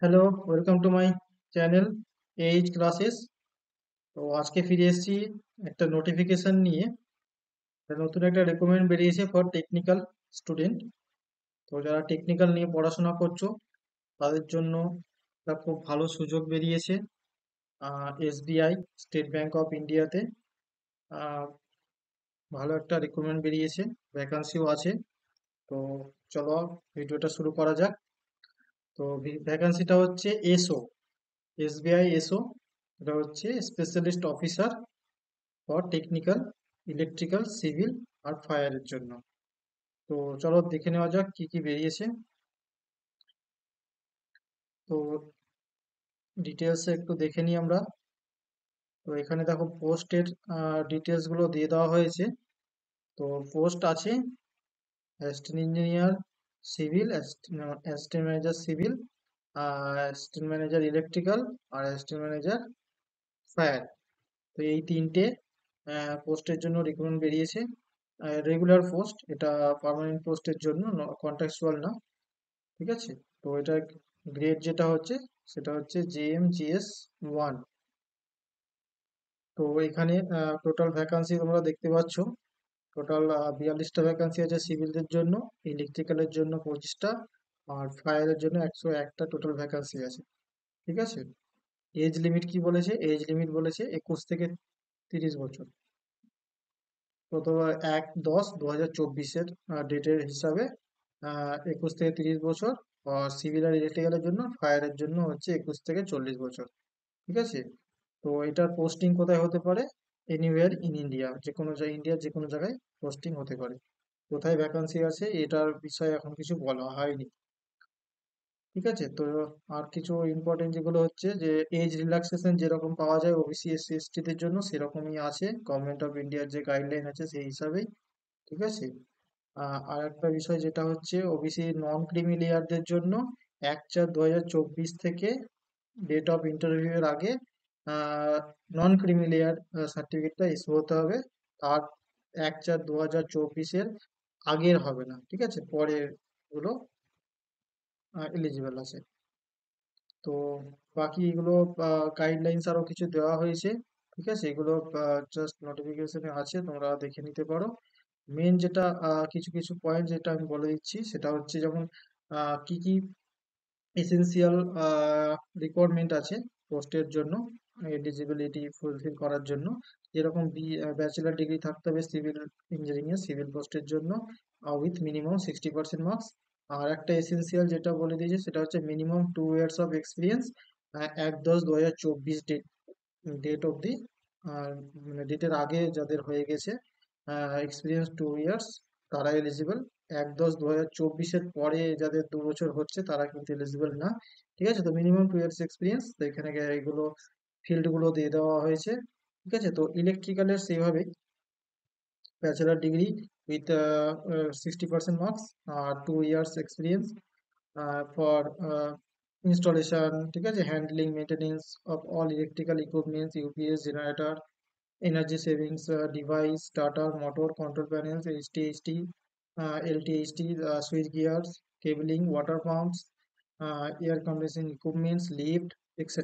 Hello, welcome to my channel H classes. তো আজকে ফিরে এসেছি একটা নোটিফিকেশন নিয়ে। নতুন একটা রেকমেন্ড বেরিয়েছে ফর টেকনিক্যাল স্টুডেন্ট। তো যারা টেকনিক্যাল নিয়ে পড়াশোনা করছো তাদের জন্য একটা খুব ভালো সুযোগ বেরিয়েছে। এসবিআই, স্টেট ব্যাংক অফ ইন্ডিয়াতে ভালো একটা রেকমেন্ড বেরিয়েছে, ভ্যাকান্সিও আছে। তো চলো ভিডিওটা শুরু করা যাক। তো ভ্যাকান্সিটা হচ্ছে এসও, এসবিআই এসও। এটা হচ্ছে specialist officer for technical, electrical, civil আর ফায়ারের জন্য। তো চলো দেখে নেওয়া যাক কি কি বেরিয়েছে। তো ডিটেলসে একটু দেখে নিই আমরা। তো এখানে দেখো পোস্টের ডিটেলস গুলো দিয়ে দেওয়া হয়েছে। তো পোস্ট আছে assistant engineer civil, assistant manager civil, assistant manager electrical আর অ্যাসিস্ট্যান্ট ম্যানেজার ফায়ার। তো এই তিনটে পোস্টের জন্য রিক্রুটমেন্ট বেরিয়েছে। রেগুলার পোস্ট, এটা পার্মানেন্ট পোস্টের জন্য, কন্ট্রাকচুয়াল না। ঠিক আছে। তো এটা গ্রেড যেটা হচ্ছে সেটা হচ্ছে JMGS 1। তো এখানে টোটাল ভ্যাকান্সি তোমরা দেখতে পাচ্ছ। টোটাল 42টা ভ্যাকান্সি আছে সিভিলদের জন্য, ইলেকট্রিক্যালের জন্য 25টা, আর ফায়ারের জন্য 101টা টোটাল ভ্যাকান্সি আছে। ঠিক আছে। এজ লিমিট কি বলেছে? এজ লিমিট বলেছে 21 থেকে 30 বছর। প্রথম 1/10/2024-এর ডেটের হিসাবে 21 থেকে 30 বছর। আর সিভিল আর ইলেকট্রিক্যালের জন্য, ফায়ারের জন্য হচ্ছে 21 থেকে 40 বছর। ঠিক আছে। তো এটার পোস্টিং কোথায় হতে পারে? এনিওয়্যার ইন ইন্ডিয়া, যে কোনো জায়গায়, ইন্ডিয়ার যে কোনো জায়গায় পোস্টিং হতে পারে। কোথায় ভ্যাকান্সি আছে এটার বিষয়ে এখন কিছু বলা হয়নি। ঠিক আছে। তো আর কিছু ইম্পর্টেন্ট যেগুলো হচ্ছে যে এজ রিল্যাক্সেশন যেরকম পাওয়া যায় ওবিসি এসসি এসটি দের জন্য সেরকমই আছে, গভর্নমেন্ট অফ ইন্ডিয়ার যে গাইডলাইন আছে সেই হিসাবেই। ঠিক আছে। আর একটা বিষয় যেটা হচ্ছে ওবিসি নন ক্রিমি লেয়ারদের জন্য 1/4/2024 থেকে ডেট অফ ইন্টারভিউ এর আগে নন ক্রিমি লেয়ার সার্টিফিকেটটা ইস্যু হতে হবে। আর 1/4/2024-এর আগের হবে না। ঠিক আছে, পরের গুলো এলিজিবল আছে। তো বাকি এগুলো গাইডলাইন্স আরো কিছু দেওয়া হয়েছে। ঠিক আছে, এগুলো জাস্ট নোটিফিকেশনে আছে, তোমরা দেখে নিতে পারো। মেন যেটা কিছু কিছু পয়েন্ট যেটা আমি বলে দিচ্ছি সেটা হচ্ছে যেমন কি কি এসেনশিয়াল রিকোয়ারমেন্ট আছে পোস্টের জন্য, এলিজিবিলিটি ফুলফিল করার জন্য। যেরকম ব্যাচেলার ডিগ্রি থাকতে হবে সিভিল ইঞ্জিনিয়ারিং এর, সিভিল পোস্টের জন্য, উইথ মিনিমাম 60% মার্কস। আর একটা এসেনশিয়াল যেটা বলে দিয়েছে সেটা হচ্ছে minimum 2 years of experience. 1/10/2024 date অবধি, মানে ডেটের আগে যাদের হয়ে গেছে এক্সপিরিয়েন্স 2 ইয়ার্স, তারা এলিজিবল। 1/10/2024-এর পরে যাদের 2 বছর হচ্ছে তারা কিন্তু এলিজিবল না। ঠিক আছে। তো মিনিমাম 2 ইয়ার্স এক্সপিরিয়েন্স, তো এখানে এগুলো ফিল্ড গুলো দিয়ে দেওয়া হয়েছে। ঠিক আছে। তো ইলেকট্রিক্যালের সেইভাবে ব্যাচেলার ডিগ্রি উইথ 60% মার্কস আর 2 ইয়ার্স এক্সপিরিয়েন্স ফর ইনস্টলেশন। ঠিক আছে, handling maintenance of all electrical equipments, UPS, generator, energy savings device, starter, motor, control panels, HTHT, LTHT, switch gears, cabling, water pumps, air conditioning equipments, lift, etc.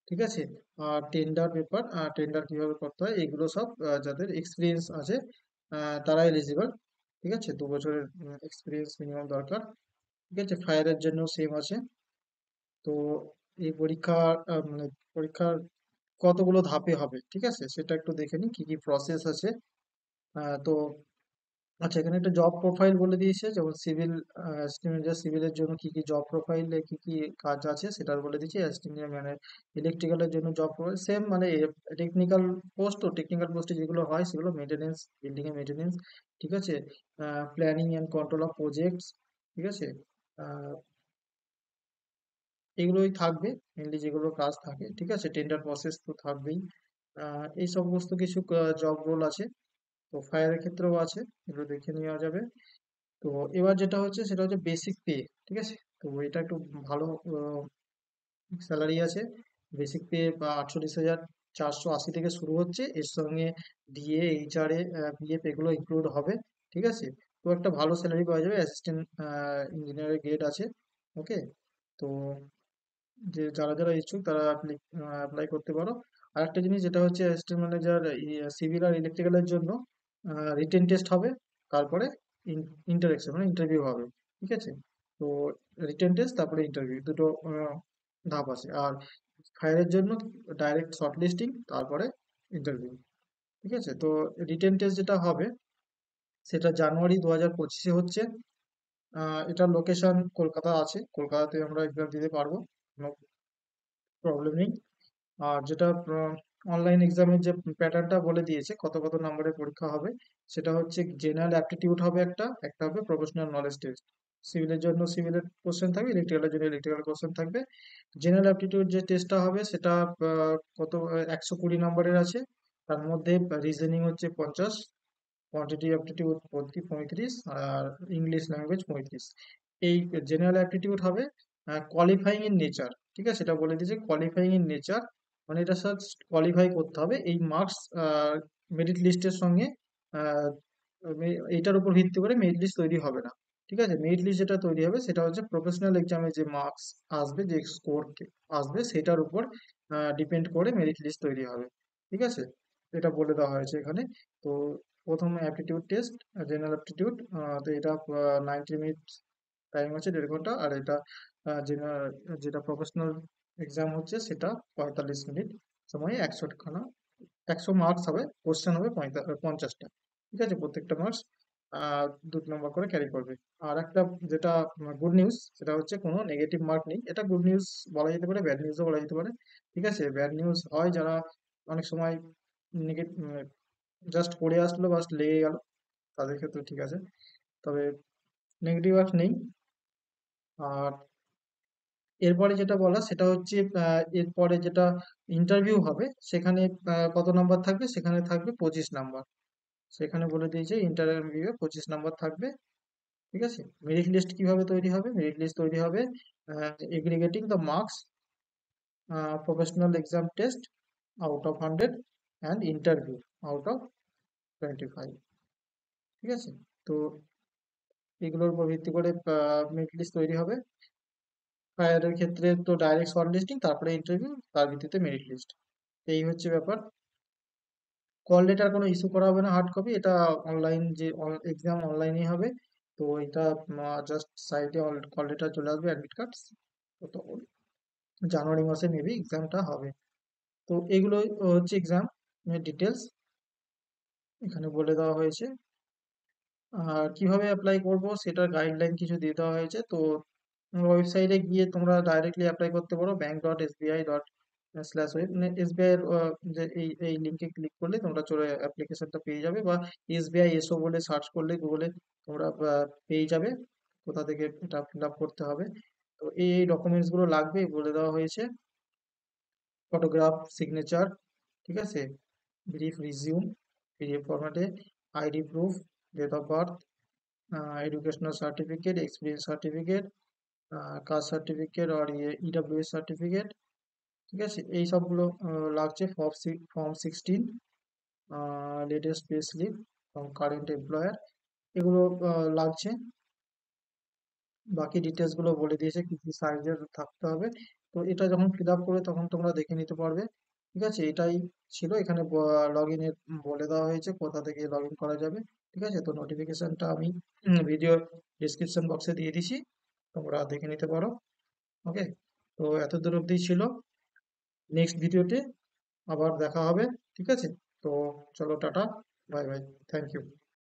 ঠিক আছে। আর tender paper, tender কিভাবে করতে হয় এগুলো সব যাদের এক্সপিরিয়েন্স আছে তারা এলিজিবল। ঠিক আছে, 2 বছরের এক্সপিরিয়েন্স মিনিমাম দরকার। ঠিক আছে। ফায়ারের জন্য সেম আছে। তো এই পরীক্ষা মানে পরীক্ষার কতগুলো ধাপে হবে ঠিক আছে সেটা একটু দেখে নিই কি কি প্রসেস আছে। তো আচ্ছা, এখানে একটা জব প্রোফাইল বলে দিয়েছে, যেমন সিভিল এস্টিমেটর সিভিলের জন্য কি কি জব প্রোফাইলে কি কি কাজ আছে সেটা বলে দিয়েছে। এস্টিমেটর মানে ইলেকট্রিক্যালের জন্য জব প্রোফাইল সেম, মানে টেকনিক্যাল পোস্ট, ও টেকনিক্যাল পোস্টে যেগুলো হয় সেগুলো মেনটেনেন্স, বিল্ডিং এর মেনটেনেন্স। ঠিক আছে। Planning and control of projects. ঠিক আছে। আহ, এগুলোই থাকবে মেনলি যেগুলো কাজ থাকে। ঠিক আছে, টেন্ডার প্রসেস তো থাকবেই। এই সমস্ত কিছু জব রোল আছে। তো ফায়ারের ক্ষেত্রেও আছে, এগুলো দেখে নেওয়া যাবে। তো এবার যেটা হচ্ছে সেটা হচ্ছে বেসিক পে। ঠিক আছে। তো এটা একটু ভালো স্যালারি আছে। বেসিক পে বা 48,480 থেকে শুরু হচ্ছে, এর সঙ্গে ডিএ, এইচআরএ, পিএফ এগুলো ইনক্লুড হবে। ঠিক আছে। তো একটা ভালো স্যালারি পাওয়া যাবে, অ্যাসিস্ট্যান্ট ইঞ্জিনিয়ারের গ্রেড আছে। ওকে। তো যে যারা যারা ইচ্ছুক তারা অ্যাপ্লাই করতে পারো। আর একটা জিনিস যেটা হচ্ছে অ্যাসিস্ট্যান্ট ম্যানেজার সিভিল আর ইলেকট্রিক্যালের জন্য রিটেন টেস্ট হবে, তারপরে ইন্টারেকশন মানে ইন্টারভিউ হবে, ঠিক আছে? তো রিটেন টেস্ট তারপরে ইন্টারভিউ দুটো ধাপ আছে। আর ফায়ারের জন্য ডাইরেক্ট শর্ট লিস্টিং তারপরে ইন্টারভিউ, ঠিক আছে? তো রিটেন টেস্ট যেটা হবে সেটা জানুয়ারি 2025-এ হচ্ছে। এটার লোকেশন কলকাতা আছে, কলকাতাতে আমরা এক্সাম দিতে পারবো, কোনো প্রবলেম নেই। আর যেটা অনলাইন এক্সামের যে প্যাটার্নটা বলে দিয়েছে কত কত নম্বরের পরীক্ষা হবে, সেটা হচ্ছে জেনারেল অ্যাপটিটিউড হবে একটা, একটা হবে প্রফেশনাল নলেজ টেস্ট। সিভিলের জন্য সিভিলের কোশ্চেন থাকবে, ইলেকট্রিক্যালের জন্য ইলেকট্রিক্যাল কোশ্চেন থাকবে। জেনারেল অ্যাপটিটিউড যে টেস্টটা হবে সেটা কত 120 নম্বরের আছে। তার মধ্যে রিজনিং হচ্ছে 50, কোয়ান্টিটি অ্যাপটিটিউড 35, আর ইংলিশ ল্যাঙ্গুয়েজ 35। এই জেনারেল অ্যাপটিটিউড হবে কোয়ালিফাইং ইন নেচার, ঠিক আছে? এটা বলে দিয়েছে কোয়ালিফাইং ইন নেচার, মানে এটা স্যার কোয়ালিফাই করতে হবে এই মার্কস মেরিট লিস্টের সঙ্গে। আহ, এইটার উপর ভিত্তি করে মেরিট লিস্ট তৈরি হবে না, ঠিক আছে? মেরিট লিস্ট যেটা তৈরি হবে সেটা হচ্ছে প্রফেশনাল এক্সামে যে মার্কস আসবে, যে স্কোর আসবে সেটার উপর ডিপেন্ড করে মেরিট লিস্ট তৈরি হবে, ঠিক আছে? এটা বলে দেওয়া হয়েছে এখানে। তো প্রথম অ্যাপটিটিউড টেস্ট, জেনারেল অ্যাপটিটিউড, তো এটা 90 মিনিট টাইম আছে, 1.5 ঘন্টা। আর এটা জেনারেল যেটা প্রফেশনাল এক্সাম হচ্ছে সেটা 45 মিনিট সময়ে 100 খানা, 100 মার্কস হবে, কোশ্চেন হবে 50টা, ঠিক আছে? প্রত্যেকটা মার্কস 2 নম্বর করে ক্যারি করবে। আর একটা যেটা গুড নিউজ সেটা হচ্ছে কোনো নেগেটিভ মার্ক নেই। এটা গুড নিউজ বলা যেতে পারে, ব্যাড নিউজও বলা যেতে পারে, ঠিক আছে? ব্যাড নিউজ হয় যারা অনেক সময় নেগেটিভ জাস্ট পড়ে আসলো বাস লেগে গেল, তাদের ক্ষেত্রে ঠিক আছে। তবে নেগেটিভ মার্কস নেই। আর এরপরে যেটা বলা সেটা হচ্ছে এরপরে যেটা ইন্টারভিউ হবে সেখানে কত নাম্বার থাকবে, সেখানে থাকবে 25 নাম্বার। সেখানে বলে দিয়েছে ইন্টারভিউ 25 নাম্বার থাকবে, ঠিক আছে? মেরিট লিস্ট কিভাবে তৈরি হবে? মেরিট লিস্ট তৈরি হবে aggregating the marks, professional exam test out of 100 and interview out of 25, ঠিক আছে? তো এগুলোর উপর ভিত্তি করে মেরিট লিস্ট তৈরি হবে। ফায়ারের ক্ষেত্রে তো ডাইরেক্ট শর্ট লিস্টিং তারপরে ইন্টারভিউ, তার ভিত্তিতে মেরিট লিস্ট। এই হচ্ছে ব্যাপার। কল লেটার কোনো ইস্যু করা হবে না হার্ড কপি, এটা অনলাইন যে এক্সাম অনলাইনেই হবে। তো এটা জাস্ট সাইডে কল লেটার চলে আসবে, অ্যাডমিট কার্ড। তো তখন জানুয়ারি মাসে মেবি এক্সামটা হবে। তো এগুলো হচ্ছে এক্সাম ডিটেলস এখানে বলে দেওয়া হয়েছে। আর কিভাবে অ্যাপ্লাই করব সেটার গাইডলাইন কিছু দিয়ে দেওয়া হয়েছে। তো ওয়েবসাইটে গিয়ে তোমরা ডাইরেক্টলি অ্যাপ্লাই করতে পারো, bank.sbi./web, মানে এসবিআই এর যে এই লিঙ্কে ক্লিক করলে তোমরা চলে অ্যাপ্লিকেশনটা পেয়ে যাবে, বা এসবিআই এসও বলে সার্চ করলে গুগলে তোমরা পেয়ে যাবে কোথা থেকে এটা ফিল আপ করতে হবে। তো এই ডকুমেন্টস গুলো লাগবে বলে দেওয়া হয়েছে। ফটোগ্রাফ, সিগনেচার, ঠিক আছে? ব্রিফ রিজিউম পিডিএফ ফরম্যাটে, ID proof, date of birth, educational certificate, experience certificate, caste certificate আর ইডব্লিউএস সার্টিফিকেট, ঠিক আছে? এই সবগুলো লাগছে। Form 16, latest pay slip from current employer, এগুলো লাগছে। বাকি ডিটেলস গুলো বলে দিয়েছে কি কি সাইজের থাকতে হবে। তো এটা যখন ফিল আপ করে তখন তোমরা দেখে নিতে পারবে, ঠিক আছে? এটাই ছিল এখানে। লগ ইনের বলে দেওয়া হয়েছে কোথা থেকে লগ ইন করা যাবে, ঠিক আছে? তো নোটিফিকেশনটা আমি ভিডিও ডিসক্রিপশন বক্সে দিয়ে দিছি, তোমরা দেখে নিতে পারো। ওকে, তো এত দূর অবধি ছিল। নেক্সট ভিডিওতে আবার দেখা হবে, ঠিক আছে? তো চলো tata, bye bye, thank you.